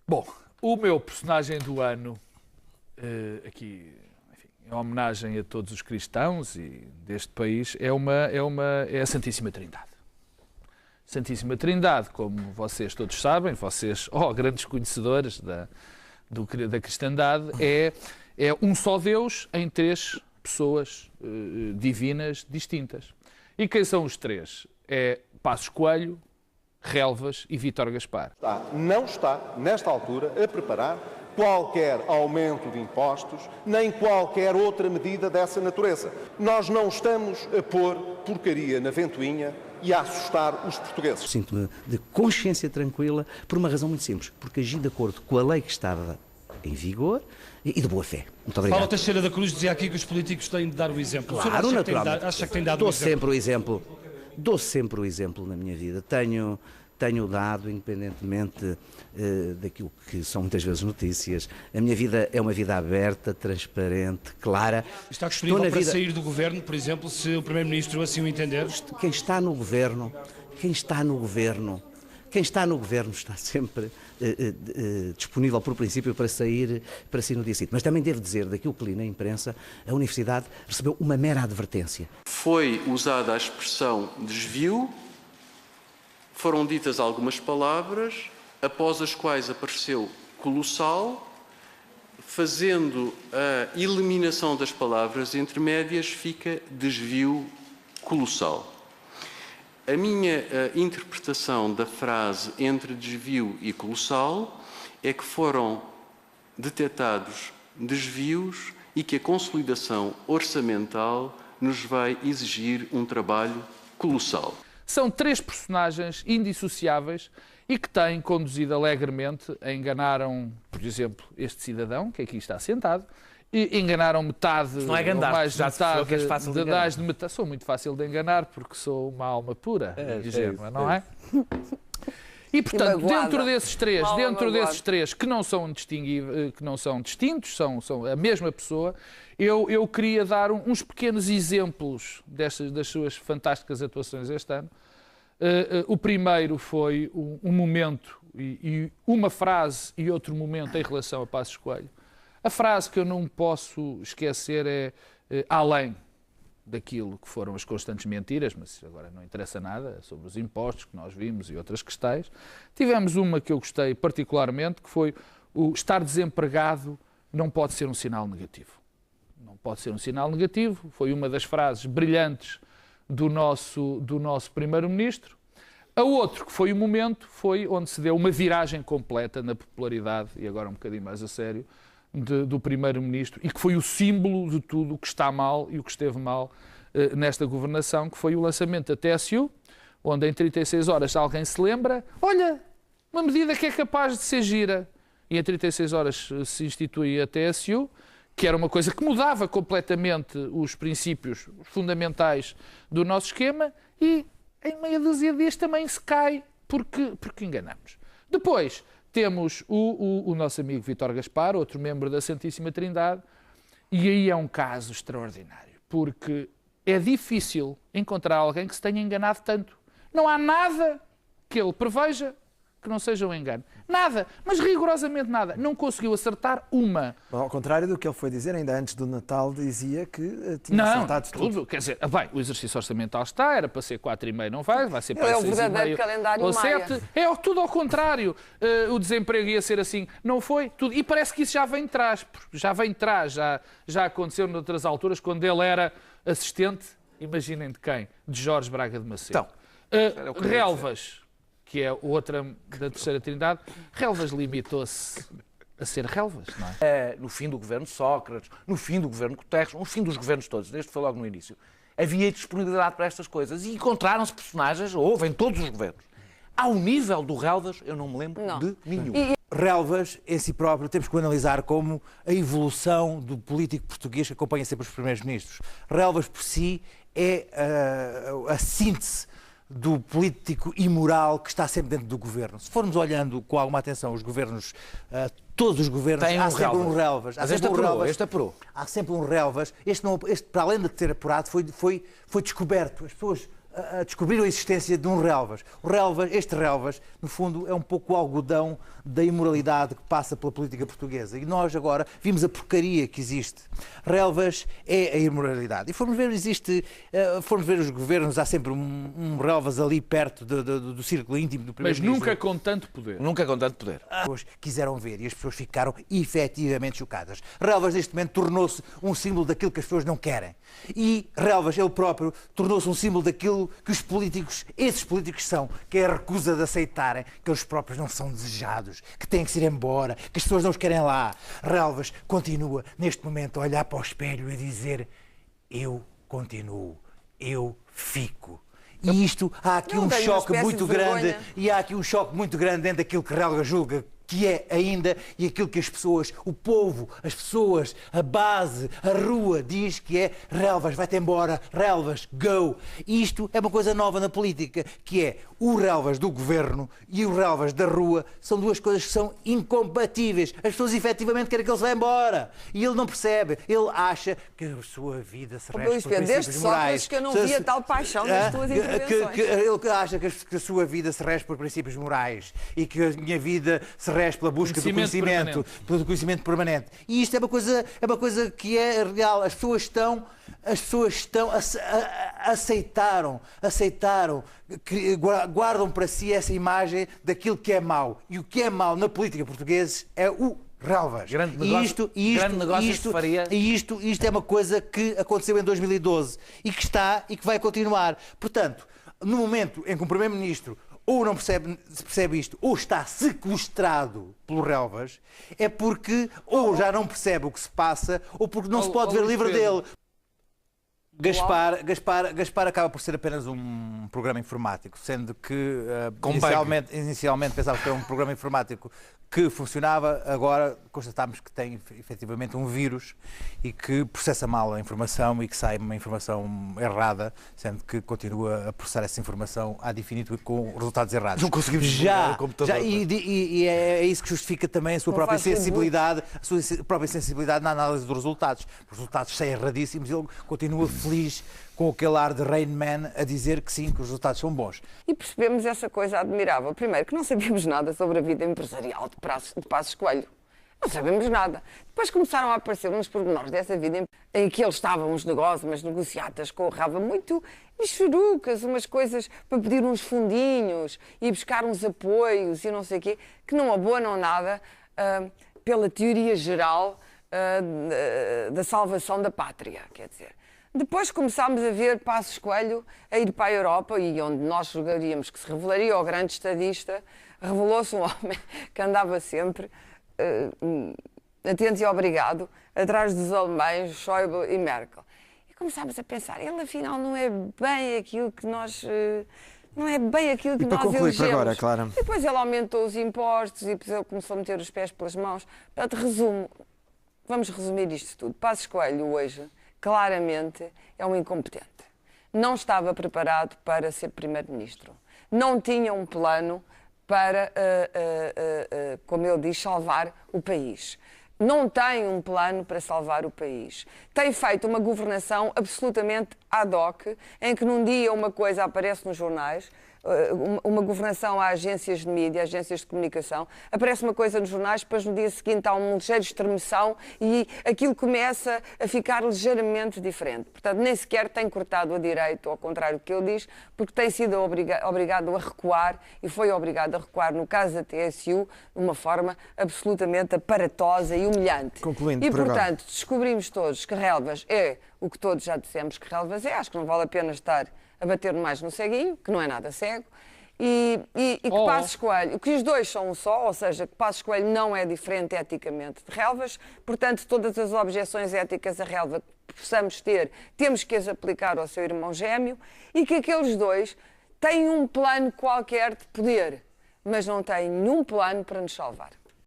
Bom, o meu personagem do ano, aqui, enfim, em homenagem a todos os cristãos e deste país, é a Santíssima Trindade. Santíssima Trindade, como vocês todos sabem, vocês, grandes conhecedores da cristandade, é um só Deus em três pessoas divinas distintas. E quem são os três? É Passos Coelho, Relvas e Vítor Gaspar. Não está, nesta altura, a preparar qualquer aumento de impostos, nem qualquer outra medida dessa natureza. Nós não estamos a pôr porcaria na ventoinha e a assustar os portugueses. Sinto-me de consciência tranquila por uma razão muito simples, porque agi de acordo com a lei que estava em vigor e de boa fé. Muito obrigado. Paulo Teixeira da Cruz dizia aqui que os políticos têm de dar o exemplo. Claro, naturalmente. Acha que tem dado o exemplo? Dou sempre o exemplo na minha vida. Tenho dado, independentemente daquilo que são muitas vezes notícias. A minha vida é uma vida aberta, transparente, clara. Está disponível para sair do governo, por exemplo, se o Primeiro-Ministro assim o entender? Quem está no governo está sempre disponível por princípio para sair no dia seguinte. Mas também devo dizer, daquilo que li na imprensa, a Universidade recebeu uma mera advertência. Foi usada a expressão desvio, foram ditas algumas palavras, após as quais apareceu colossal, fazendo a eliminação das palavras intermédias, fica desvio colossal. A minha interpretação da frase entre desvio e colossal é que foram detectados desvios e que a consolidação orçamental nos vai exigir um trabalho colossal. São três personagens indissociáveis e que têm conduzido alegremente, enganaram, por exemplo, este cidadão, que aqui está sentado, e enganaram metade, não é Gandar, ou mais de metade, que és fácil de enganar. Sou muito fácil de enganar porque sou uma alma pura e ingênua, não é? E portanto, dentro desses três que não são distintos, são a mesma pessoa, eu queria dar uns pequenos exemplos das suas fantásticas atuações este ano. O primeiro foi um momento e uma frase e outro momento em relação a Passos Coelho. A frase que eu não posso esquecer é além daquilo que foram as constantes mentiras, mas agora não interessa nada, sobre os impostos que nós vimos e outras questões. Tivemos uma que eu gostei particularmente, que foi o estar desempregado não pode ser um sinal negativo. Não pode ser um sinal negativo, foi uma das frases brilhantes do nosso Primeiro-Ministro. A outro, que foi o momento, foi onde se deu uma viragem completa na popularidade, e agora um bocadinho mais a sério, do Primeiro-Ministro, e que foi o símbolo de tudo o que está mal e o que esteve mal nesta governação, que foi o lançamento da TSU, onde em 36 horas alguém se lembra, olha, uma medida que é capaz de ser gira, e em 36 horas se institui a TSU, que era uma coisa que mudava completamente os princípios fundamentais do nosso esquema, e em meia dúzia de dias também se cai, porque enganamos. Depois temos o nosso amigo Vítor Gaspar, outro membro da Santíssima Trindade, e aí é um caso extraordinário, porque é difícil encontrar alguém que se tenha enganado tanto. Não há nada que ele preveja que não seja um engano. Nada, mas rigorosamente nada. Não conseguiu acertar uma. Bom, ao contrário do que ele foi dizer, ainda antes do Natal dizia que tinha acertado tudo. Quer dizer, bem, o exercício orçamental está, era para ser 4,5, não vai ser para 6,5 é o verdadeiro calendário ou maia. 7. É tudo ao contrário. O desemprego ia ser assim, não foi? Tudo. E parece que isso já vem de trás. Já aconteceu noutras alturas, quando ele era assistente, imaginem de quem? De Jorge Braga de Macedo. Então, Relvas, que é outra da Terceira Trindade, Relvas limitou-se a ser Relvas, não é? No fim do governo Sócrates, no fim do governo Guterres, no fim dos governos todos, desde que foi logo no início, havia disponibilidade para estas coisas e encontraram-se personagens, houve em todos os governos. Ao nível do Relvas, eu não me lembro de nenhum. Relvas, em si próprio, temos que o analisar como a evolução do político português que acompanha sempre os primeiros-ministros. Relvas, por si, é a síntese do político imoral que está sempre dentro do governo. Se formos olhando com alguma atenção os governos, todos os governos, há sempre um Relvas. Este apurou. Há sempre um Relvas. Este, para além de ter apurado, foi descoberto. As pessoas descobriram a existência de um relvas. Este relvas, no fundo, é um pouco o algodão da imoralidade que passa pela política portuguesa. E nós agora vimos a porcaria que existe. Relvas é a imoralidade. E formos ver os governos, há sempre um relvas ali perto do círculo íntimo do primeiro-ministro. Mas nunca com tanto poder. Nunca com tanto poder. As pessoas quiseram ver e as pessoas ficaram efetivamente chocadas. Relvas, neste momento, tornou-se um símbolo daquilo que as pessoas não querem. E Relvas, ele próprio, tornou-se um símbolo daquilo que esses políticos são, que é a recusa de aceitarem que eles próprios não são desejados, que têm que se ir embora, que as pessoas não os querem lá. Relvas continua, neste momento, a olhar para o espelho e a dizer: eu continuo, eu fico. E isto, há aqui um choque muito grande, e há aqui um choque muito grande dentro daquilo que Relvas julga que é ainda, e aquilo que as pessoas, o povo, as pessoas, a base, a rua diz que é: Relvas, vai-te embora, Relvas, go. E isto é uma coisa nova na política, que é o Relvas do governo e o Relvas da rua são duas coisas que são incompatíveis. As pessoas efetivamente querem que ele se vá embora. E ele não percebe. Ele acha que a sua vida se rege por princípios morais. Que eu não via tal paixão nas tuas intervenções. Ele acha que a sua vida se rege por princípios morais e que a minha vida se rege pela busca do conhecimento, pelo conhecimento permanente. E isto é uma coisa que é real. As pessoas estão aceitaram, guardam para si essa imagem daquilo que é mau. E o que é mau na política portuguesa é o Relvas. Grande negócio Isto é uma coisa que aconteceu em 2012 e que vai continuar. Portanto, no momento em que um Primeiro-Ministro ou não percebe isto, ou está sequestrado pelo Relvas, é porque ou já não percebe o que se passa, ou porque não se pode ver livre dele. Gaspar acaba por ser apenas um programa informático, sendo que inicialmente pensava que era um programa informático que funcionava, agora constatámos que tem efetivamente um vírus e que processa mal a informação e que sai uma informação errada, sendo que continua a processar essa informação ad infinitum com resultados errados. Não conseguimos desligar o computador. E é isso que justifica também a sua própria sensibilidade, na análise dos resultados. Os resultados saem erradíssimos e ele continua feliz com aquele ar de Rain Man a dizer que sim, que os resultados são bons. E percebemos essa coisa admirável. Primeiro, que não sabíamos nada sobre a vida empresarial de Passos Coelho. Não sabemos nada. Depois começaram a aparecer uns pormenores dessa vida em que ele estava uns negócios, umas negociatas com o Relvas muito mexerucas, umas coisas para pedir uns fundinhos e buscar uns apoios e não sei o quê, que não abonam nada pela teoria geral da salvação da pátria, quer dizer. Depois começámos a ver Passos Coelho a ir para a Europa, e onde nós julgaríamos que se revelaria o grande estadista, revelou-se um homem que andava sempre atento e obrigado, atrás dos alemães, Schäuble e Merkel. E começámos a pensar, ele afinal não é bem aquilo que nós... Não é bem aquilo que nós elegemos. Agora, Clara. E depois ele aumentou os impostos e depois ele começou a meter os pés pelas mãos. Portanto, vamos resumir isto tudo. Passos Coelho hoje, claramente, é um incompetente. Não estava preparado para ser Primeiro-Ministro. Não tinha um plano para, como ele diz, salvar o país. Não tem um plano para salvar o país. Tem feito uma governação absolutamente ad hoc, em que num dia uma coisa aparece nos jornais, uma governação a agências de mídia, agências de comunicação, aparece uma coisa nos jornais, depois no dia seguinte há uma ligeira estremeção e aquilo começa a ficar ligeiramente diferente. Portanto, nem sequer tem cortado a direito, ao contrário do que ele diz, porque tem sido obrigado a recuar e foi obrigado a recuar no caso da TSU de uma forma absolutamente aparatosa e humilhante. Concluindo, e, portanto, descobrimos todos que Relvas é o que todos já dissemos que Relvas é. Acho que não vale a pena estar a bater mais no ceguinho, que não é nada cego, e que Passos Coelho, que os dois são um só, ou seja, que Passos Coelho não é diferente eticamente de Relvas, portanto, todas as objeções éticas a Relvas que possamos ter, temos que as aplicar ao seu irmão gêmeo, e que aqueles dois têm um plano qualquer de poder, mas não têm nenhum plano para nos salvar.